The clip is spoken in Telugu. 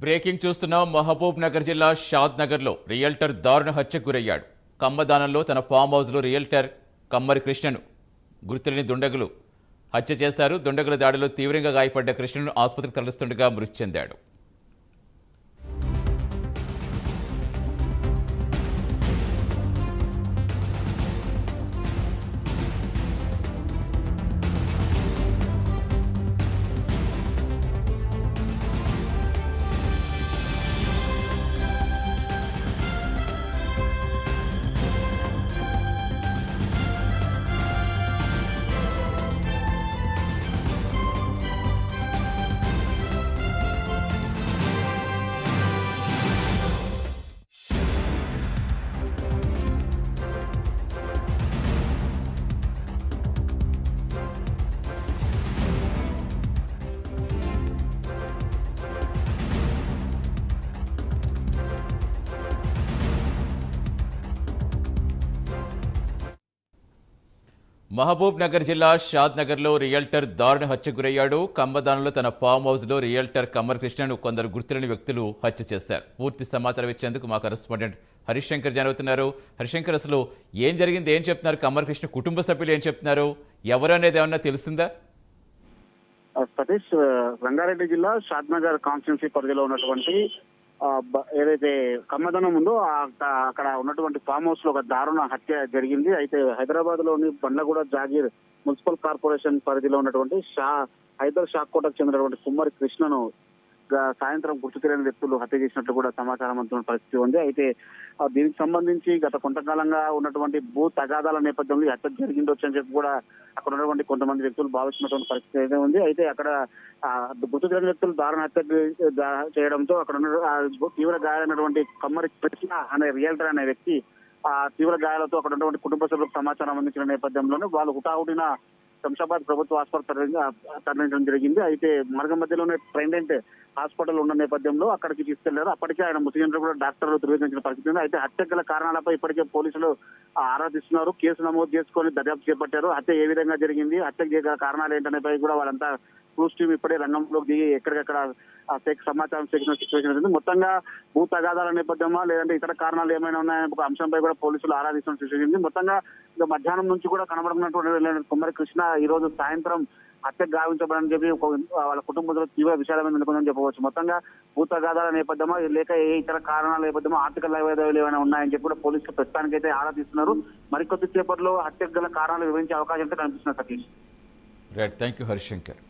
బ్రేకింగ్ చూస్తున్నాం. మహబూబ్ నగర్ జిల్లా షాద్ నగర్లో రియల్టర్ దారుణ హత్యకు గురయ్యాడు. కమ్మదానంలో తన ఫామ్ హౌస్లో రియల్టర్ కమ్మరి కృష్ణను గుర్తులేని దుండగులు హత్య చేశారు. దుండగుల దాడిలో తీవ్రంగా గాయపడ్డ కృష్ణను ఆసుపత్రికి తరలిస్తుండగా మృతి చెందాడు. మహబూబ్ నగర్ జిల్లా షాద్ నగర్లో రియల్టర్ దారుణ హత్యకు గురయ్యాడు. కమ్మదానంలో తన ఫామ్ హౌస్లో రియల్టర్ కమ్మర్ కృష్ణను కొందరు గుర్తులేని వ్యక్తులు హత్య చేశారు. పూర్తి సమాచారం ఇచ్చేందుకు మా కరెస్పాండెంట్ హరిశంకర్ జరుగుతున్నారు. హరిశంకర్, అసలు ఏం జరిగింది, ఏం చెప్తున్నారు? కమ్మర్ కృష్ణ కుటుంబ సభ్యులు ఏం చెప్తున్నారు? ఎవరు అనేది ఏమన్నా తెలుస్తుందా? సతీష్, రంగారెడ్డి జిల్లా షాద్ నగర్ కాన్స్టిట్యున్సీ పరిధిలో ఉన్నటువంటి ఏదైతే కమ్మదనం ఉందో అక్కడ ఉన్నటువంటి ఫామ్ హౌస్ లో ఒక దారుణ హత్య జరిగింది. అయితే హైదరాబాద్ లోని బండ్లగూడ జాగీర్ మున్సిపల్ కార్పొరేషన్ పరిధిలో ఉన్నటువంటి హైదర్ షాకోటకు చెందినటువంటి కుమ్మరి కృష్ణను సాయంత్రం గుర్తు తెలియని వ్యక్తులు హత్య చేసినట్లు కూడా సమాచారం అందుతున్న పరిస్థితి ఉంది. అయితే దీనికి సంబంధించి గత కొంతకాలంగా ఉన్నటువంటి భూ తగాదాల నేపథ్యంలో హత్య జరిగిండొచ్చు అని చెప్పి కూడా అక్కడ ఉన్నటువంటి కొంతమంది వ్యక్తులు భావిస్తున్నటువంటి పరిస్థితి అయితే ఉంది. అయితే అక్కడ గుర్తు తెలియని వ్యక్తులు దారుణ హత్య చేయడంతో అక్కడ ఉన్న తీవ్ర గాయాలైనటువంటి కమ్మరి కృష్ణ అనే రియల్టర్ అనే వ్యక్తి తీవ్ర గాయాలతో అక్కడ ఉన్నటువంటి కుటుంబ సభ్యులకు సమాచారం అందించిన నేపథ్యంలోనే వాళ్ళు హుటాహుటిన శంషాబాద్ ప్రభుత్వ ఆసుపత్రి తరలించడం జరిగింది. అయితే మార్గం మధ్యలోనే ట్రైండెంట్ హాస్పిటల్ ఉన్న నేపథ్యంలో అక్కడికి తీసుకెళ్లారు. అప్పటికే ఆయన మృతి చెందిన కూడా డాక్టర్లు ధృవీకరించిన పరిస్థితి ఉంది. అయితే హత్య గల కారణాలపై ఇప్పటికే పోలీసులు ఆరాధిస్తున్నారు. కేసు నమోదు చేసుకొని దర్యాప్తు చేపట్టారు. హత్య ఏ విధంగా జరిగింది, హత్య కారణాలు ఏంటనేపై కూడా వాళ్ళంతా క్లూస్ టీమ్ ఇప్పుడే రంగంలోకి దిగి ఎక్కడికక్కడ సమాచారం సేకరించిన సిచ్యువేషన్ ఉంది. మొత్తంగా భూ తగాదాల నేపథ్యమా లేదంటే ఇతర కారణాలు ఏమైనా ఉన్నాయనే ఒక అంశంపై కూడా పోలీసులు ఆరాధిస్తున్న సిచ్యువేషన్ ఉంది. మొత్తంగా ఇక మధ్యాహ్నం నుంచి కూడా కనబడుతున్నటువంటి కుమ్మరి కృష్ణ ఈ రోజు సాయంత్రం హత్య గావించబడని చెప్పి వాళ్ళ కుటుంబంలో తీవ్ర విషయాలను నెలకొందని చెప్పవచ్చు. మొత్తంగా భూ తగాదాల నేపథ్యమా లేక ఏ ఇతర కారణాల నేపథ్యమా ఆర్థిక లావాదేవీలు ఏమైనా ఉన్నాయని చెప్పి కూడా పోలీసులు ప్రస్తుతానికి అయితే ఆరాధిస్తున్నారు. మరికొద్ది సేపట్లో హత్య గల కారణాలు వివరించే అవకాశం అయితే కనిపిస్తున్నారు. Satish, right, thank you Harishankar.